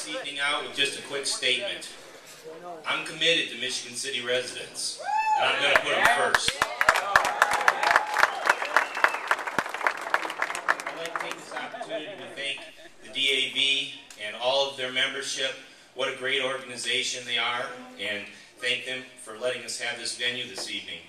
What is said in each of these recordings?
this evening out with just a quick statement. I'm committed to Michigan City residents, and I'm going to put them first. I'd like to take this opportunity to thank the DAV and all of their membership. What a great organization they are, and thank them for letting us have this venue this evening.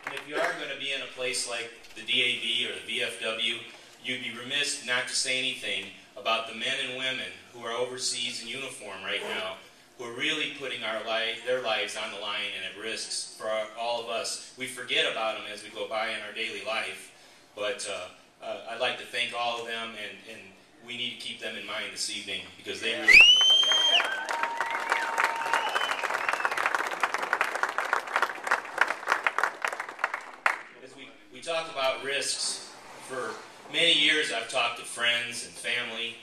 And if you are going to be in a place like the DAV or the VFW, you'd be remiss not to say anything about the men and women who are overseas in uniform right now, who are really putting their lives on the line and at risks for all of us. We forget about them as we go by in our daily life, but I'd like to thank all of them, and we need to keep them in mind this evening because they really... As we talk about risks, for many years I've talked to friends and family,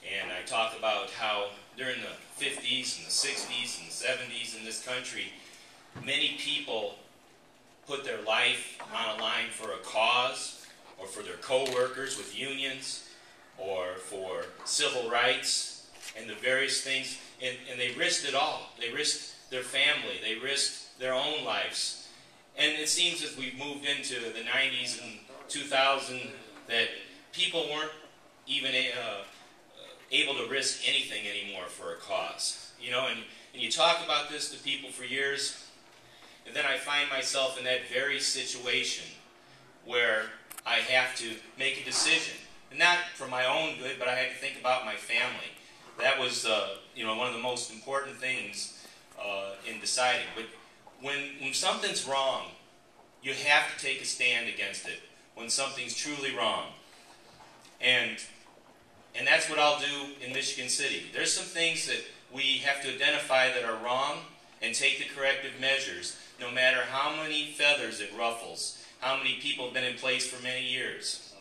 and I talk about how during the 50s and the 60s and the 70s in this country, many people put their life on a line for a cause, or for their co-workers with unions, or for civil rights, and the various things, and they risked it all. They risked their family, they risked their own lives. And it seems as we've moved into the 90s and 2000 that people weren't even able to risk anything anymore for a cause. You know, and you talk about this to people for years, and then I find myself in that very situation where I have to make a decision. And not for my own good, but I had to think about my family. That was you know, one of the most important things in deciding. But when something's wrong, you have to take a stand against it when something's truly wrong. And that's what I'll do in Michigan City. There's some things that we have to identify that are wrong and take the corrective measures, no matter how many feathers it ruffles, how many people have been in place for many years.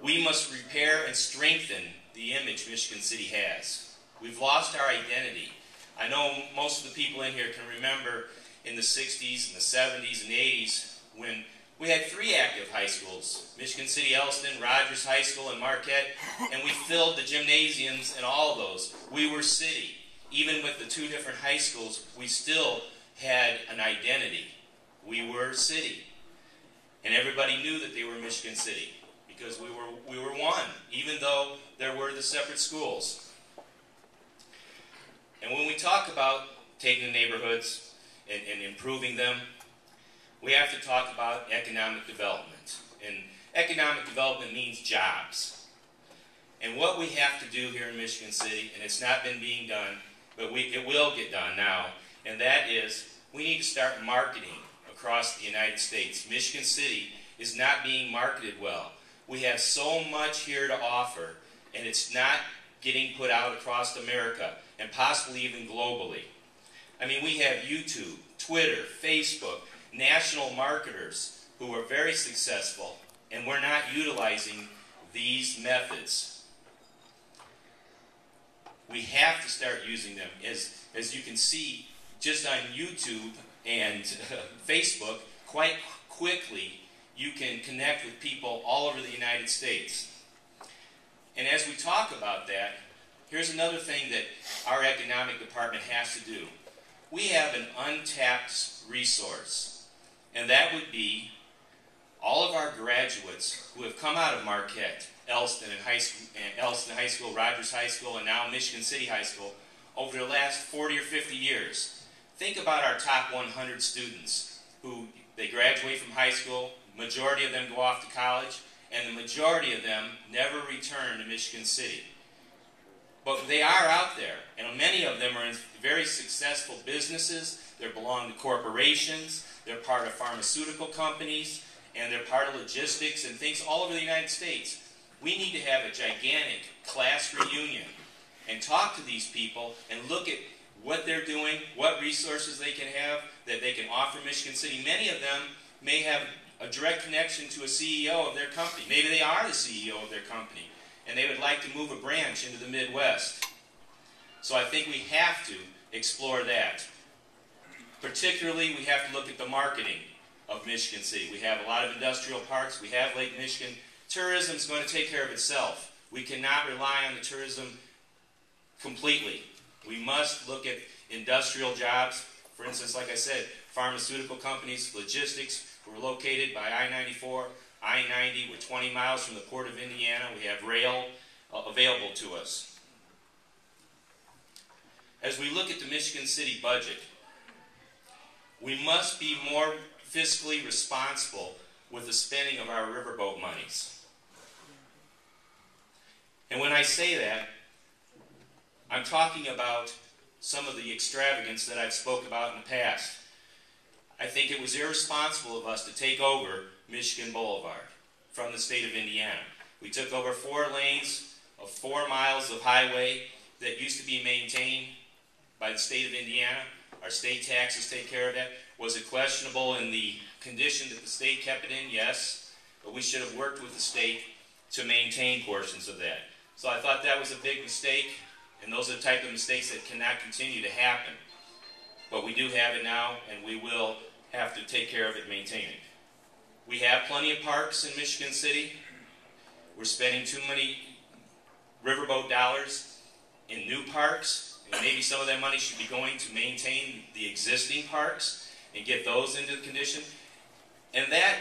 We must repair and strengthen the image Michigan City has. We've lost our identity. I know most of the people in here can remember in the 60s and the 70s and 80s when we had 3 active high schools, Michigan City, Elston, Rogers High School, and Marquette, and we filled the gymnasiums in all of those. We were city. Even with the 2 different high schools, we still had an identity. We were city. And everybody knew that they were Michigan City because we were one, even though there were the separate schools. And when we talk about taking the neighborhoods and improving them, we have to talk about economic development. And economic development means jobs. And what we have to do here in Michigan City, and it's not been being done, but it will get done now, and that is we need to start marketing across the United States. Michigan City is not being marketed well. We have so much here to offer, and it's not getting put out across America, and possibly even globally. I mean, we have YouTube, Twitter, Facebook, national marketers who are very successful, and we're not utilizing these methods. We have to start using them. As you can see, just on YouTube and Facebook, quite quickly you can connect with people all over the United States. And as we talk about that, here's another thing that our economic department has to do. We have an untapped resource, and that would be all of our graduates who have come out of Marquette, Elston High School, Rogers High School, and now Michigan City High School over the last 40 or 50 years. Think about our top 100 students who they graduate from high school, majority of them go off to college, and the majority of them never return to Michigan City. But they are out there, and many of them are in very successful businesses. They belong to corporations, they're part of pharmaceutical companies, and they're part of logistics and things all over the United States. We need to have a gigantic class reunion and talk to these people and look at what they're doing, what resources they can have that they can offer Michigan City. Many of them may have a direct connection to a CEO of their company. Maybe they are the CEO of their company, and they would like to move a branch into the Midwest. So I think we have to explore that. Particularly, we have to look at the marketing of Michigan City. We have a lot of industrial parks. We have Lake Michigan. Tourism is going to take care of itself. We cannot rely on the tourism completely. We must look at industrial jobs. For instance, like I said, pharmaceutical companies, logistics. We're located by I-94, I-90. We're 20 miles from the Port of Indiana. We have rail available to us. As we look at the Michigan City budget, we must be more fiscally responsible with the spending of our riverboat monies. And when I say that, I'm talking about some of the extravagance that I've spoke about in the past. I think it was irresponsible of us to take over Michigan Boulevard from the state of Indiana. We took over 4 lanes of 4 miles of highway that used to be maintained by the state of Indiana. Our state taxes take care of that. Was it questionable in the condition that the state kept it in? Yes. But we should have worked with the state to maintain portions of that. So I thought that was a big mistake, and those are the type of mistakes that cannot continue to happen. But we do have it now, and we will have to take care of it and maintain it. We have plenty of parks in Michigan City. We're spending too many riverboat dollars in new parks, and maybe some of that money should be going to maintain the existing parks and get those into condition. And that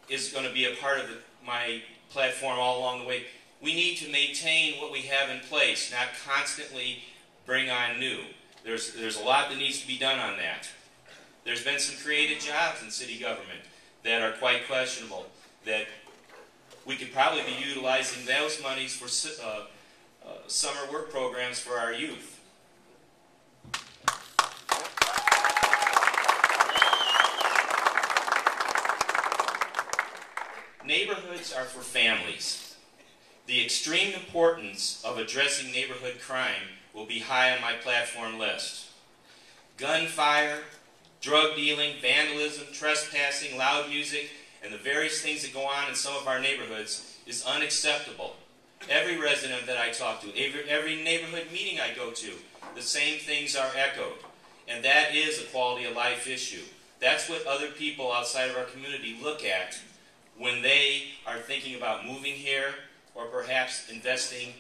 is going to be a part of my platform all along the way. We need to maintain what we have in place, not constantly bring on new. There's a lot that needs to be done on that. There's been some created jobs in city government that are quite questionable, that we could probably be utilizing those monies for summer work programs for our youth. Neighborhoods are for families. The extreme importance of addressing neighborhood crime will be high on my platform list. Gunfire, drug dealing, vandalism, trespassing, loud music, and the various things that go on in some of our neighborhoods is unacceptable. Every resident that I talk to, every neighborhood meeting I go to, the same things are echoed. And that is a quality of life issue. That's what other people outside of our community look at when they are thinking about moving here or perhaps investing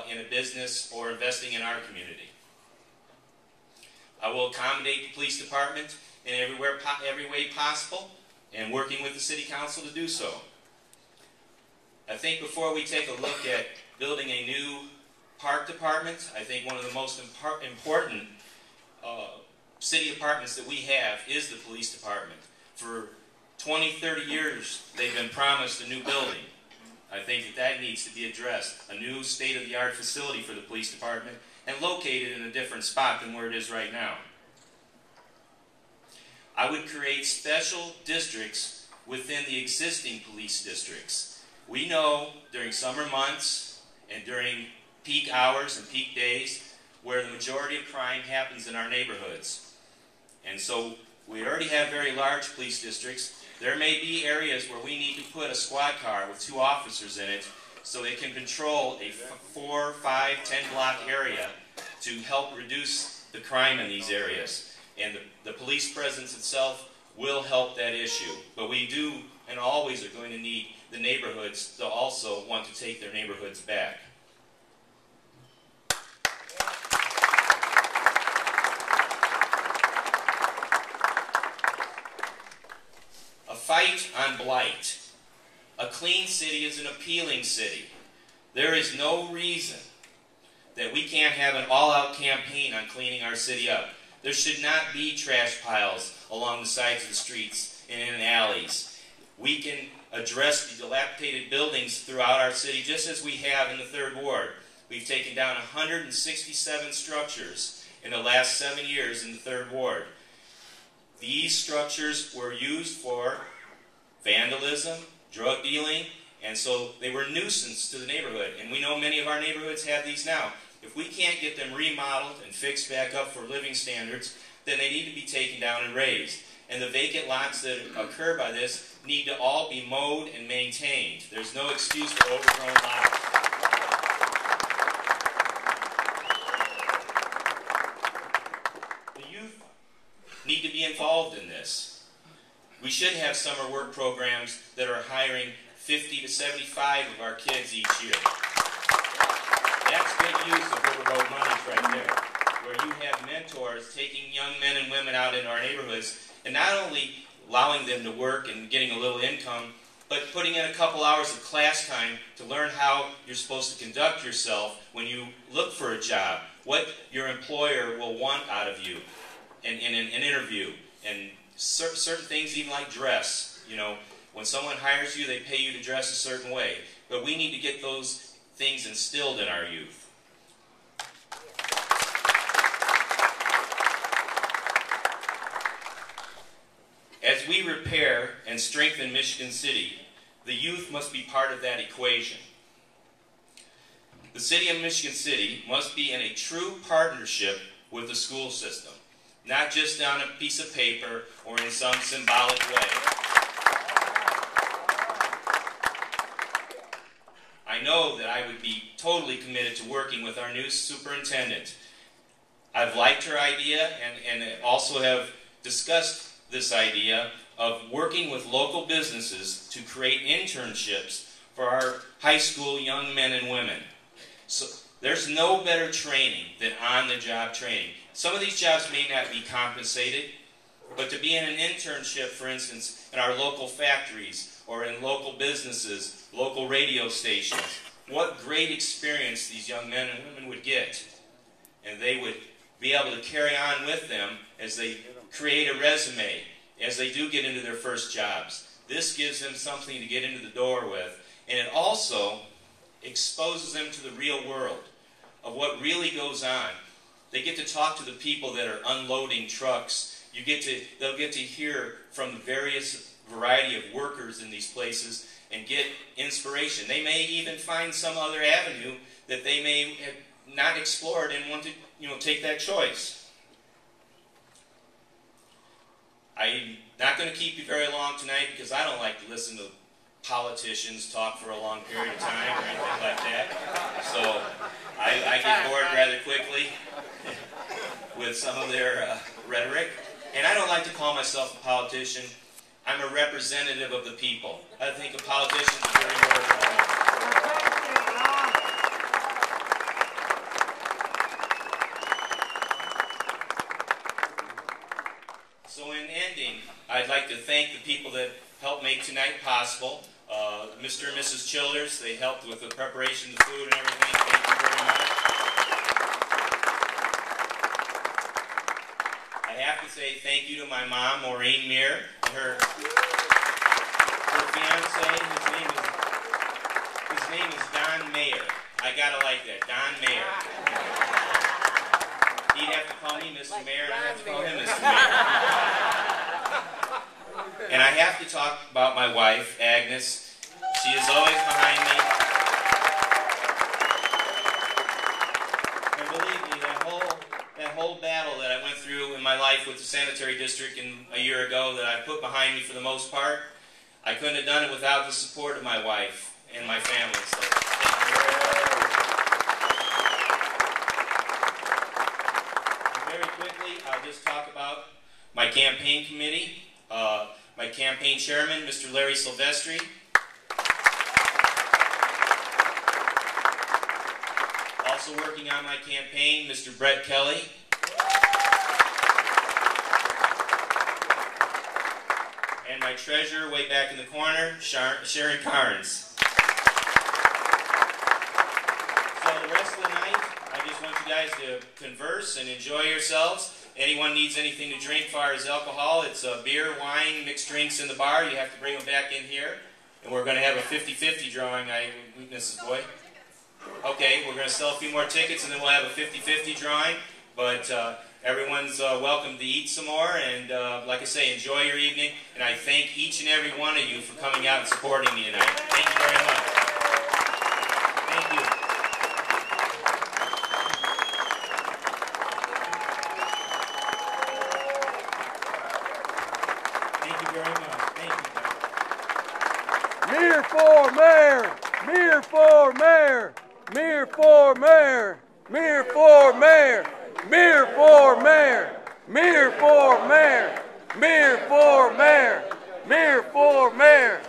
in a business or investing in our community. I will accommodate the police department in every way possible and working with the city council to do so. I think before we take a look at building a new park department, I think one of the most important city departments that we have is the police department. For 20, 30 years, they've been promised a new building. I think that needs to be addressed. A new state-of-the-art facility for the police department and located in a different spot than where it is right now. I would create special districts within the existing police districts. We know during summer months and during peak hours and peak days where the majority of crime happens in our neighborhoods. And so we already have very large police districts. There may be areas where we need to put a squad car with 2 officers in it so they can control a 4, 5, 10 block area to help reduce the crime in these areas. And the police presence itself will help that issue. But we do and always are going to need the neighborhoods to also want to take their neighborhoods back. A fight on blight. A clean city is an appealing city. There is no reason that we can't have an all-out campaign on cleaning our city up. There should not be trash piles along the sides of the streets and in alleys. We can address the dilapidated buildings throughout our city just as we have in the 3rd Ward. We've taken down 167 structures in the last 7 years in the 3rd Ward. These structures were used for vandalism, drug dealing, and so they were a nuisance to the neighborhood. And we know many of our neighborhoods have these now. If we can't get them remodeled and fixed back up for living standards, then they need to be taken down and raised. And the vacant lots that occur by this need to all be mowed and maintained. There's no excuse for overgrown lots. The youth need to be involved in this. We should have summer work programs that are hiring 50 to 75 of our kids each year. That's good use of riverboat monies right there, where you have mentors taking young men and women out in our neighborhoods and not only allowing them to work and getting a little income, but putting in a couple hours of class time to learn how you're supposed to conduct yourself when you look for a job, what your employer will want out of you in an interview, and certain things even like dress. You know, when someone hires you, they pay you to dress a certain way. But we need to get those things instilled in our youth. As we repair and strengthen Michigan City, the youth must be part of that equation. The City of Michigan City must be in a true partnership with the school system, not just on a piece of paper or in some symbolic way. I know that I would be totally committed to working with our new superintendent. I've liked her idea and also have discussed this idea of working with local businesses to create internships for our high school young men and women. So there's no better training than on-the-job training. Some of these jobs may not be compensated, but to be in an internship, for instance, in our local factories or in local businesses, local radio stations, what great experience these young men and women would get. And they would be able to carry on with them as they create a resume, as they do get into their first jobs. This gives them something to get into the door with, and it also exposes them to the real world of what really goes on. They get to talk to the people that are unloading trucks. They'll get to hear from the various variety of workers in these places and get inspiration. They may even find some other avenue that they may have not explored and want to, take that choice. I'm not going to keep you very long tonight because I don't like to listen to politicians talk for a long period of time or anything like that. So I get bored rather quickly with some of their rhetoric. And I don't like to call myself a politician. I'm a representative of the people. I think a politician is very important. So in ending, I'd like to thank the people that helped make tonight possible. Mr. and Mrs. Childers, they helped with the preparation of the food and everything. Thank you very much. I have to say thank you to my mom, Maureen Meer, and her fiance. His name is Don Mayer. I gotta like that, Don Mayer. He'd have to call me Mr. Mayor, and I have to call him Mr. Mayor. And I have to talk about my wife, Agnes. She is always behind me. And believe me, that whole battle that I went through in my life with the sanitary district a year ago that I put behind me for the most part, I couldn't have done it without the support of my wife and my family. So thank you very much. And very quickly, I'll just talk about my campaign committee. My campaign chairman, Mr. Larry Silvestri. Also working on my campaign, Mr. Brett Kelly. And my treasurer, way back in the corner, Sharon Carnes. So the rest of the night, I just want you guys to converse and enjoy yourselves. Anyone needs anything to drink as far as alcohol, it's beer, wine, mixed drinks in the bar. You have to bring them back in here. And we're going to have a 50-50 drawing, Mrs. Boyd. Okay, we're going to sell a few more tickets and then we'll have a 50-50 drawing. But everyone's welcome to eat some more. And like I say, enjoy your evening. And I thank each and every one of you for coming out and supporting me tonight. Thank you very much. Thank you. Meer for Mayor! Meer for Mayor! Meer for Mayor! Meer for Mayor! Meer for Mayor! Meer for Mayor! Meer for Mayor! Meer.